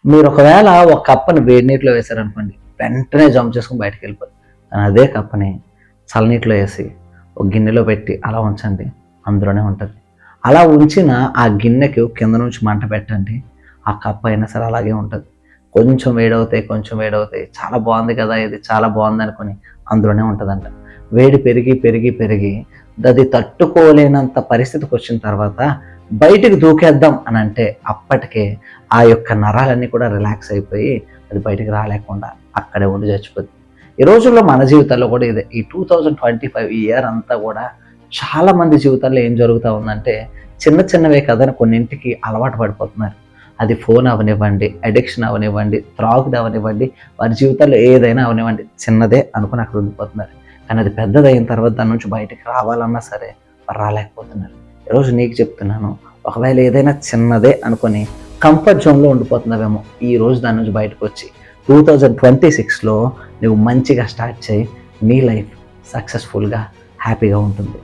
మీరు ఒకవేళ ఒక కప్పని వేడి నీటిలో వేశారనుకోండి, వెంటనే జంప్ చేసుకొని బయటికి వెళ్ళిపోతుంది. కానీ అదే కప్పని చల్లనీటిలో వేసి ఒక గిన్నెలో పెట్టి అలా ఉంచండి, అందులోనే ఉంటుంది. అలా ఉంచిన ఆ గిన్నెకి కింద నుంచి మంట పెట్టండి, ఆ కప్ప అయినా సరే అలాగే ఉంటుంది. కొంచెం వేడవుతాయి, కొంచెం వేడవుతాయి, చాలా బాగుంది కదా, ఇది చాలా బాగుంది అనుకుని అందులోనే ఉంటుందంట. వేడి పెరిగి పెరిగి పెరిగి అది తట్టుకోలేనంత పరిస్థితికి వచ్చిన తర్వాత బయటికి దూకేద్దాం అని అంటే అప్పటికే ఆ యొక్క నరాలన్నీ కూడా రిలాక్స్ అయిపోయి అది బయటికి రాలేకుండా అక్కడే ఉండి చచ్చిపోతుంది. ఈ రోజుల్లో మన జీవితాల్లో కూడా ఇదే. ఈ 2025 ఈ ఇయర్ అంతా కూడా చాలా మంది జీవితాల్లో ఏం జరుగుతూ ఉందంటే, చిన్న చిన్నవే కదని కొన్నింటికి అలవాటు పడిపోతున్నారు. అది ఫోన్ అవనివ్వండి, అడిక్షన్ అవనివ్వండి, త్రాగుడు అవనివ్వండి, వారి జీవితాల్లో ఏదైనా అవనివ్వండి, చిన్నదే అనుకుని అక్కడ ఉండిపోతున్నారు. కానీ అది పెద్దదైన తర్వాత దాని నుంచి బయటికి రావాలన్నా సరే రాలేకపోతున్నారు. ఈరోజు నీకు చెప్తున్నాను, ఒకవేళ ఏదైనా చిన్నదే అనుకొని కంఫర్ట్ జోన్లో ఉండిపోతున్నావేమో, ఈ రోజు దాని నుంచి బయటకు వచ్చి 2026లో నువ్వు మంచిగా స్టార్ట్ చేయి. నీ లైఫ్ సక్సెస్ఫుల్గా హ్యాపీగా ఉంటుంది.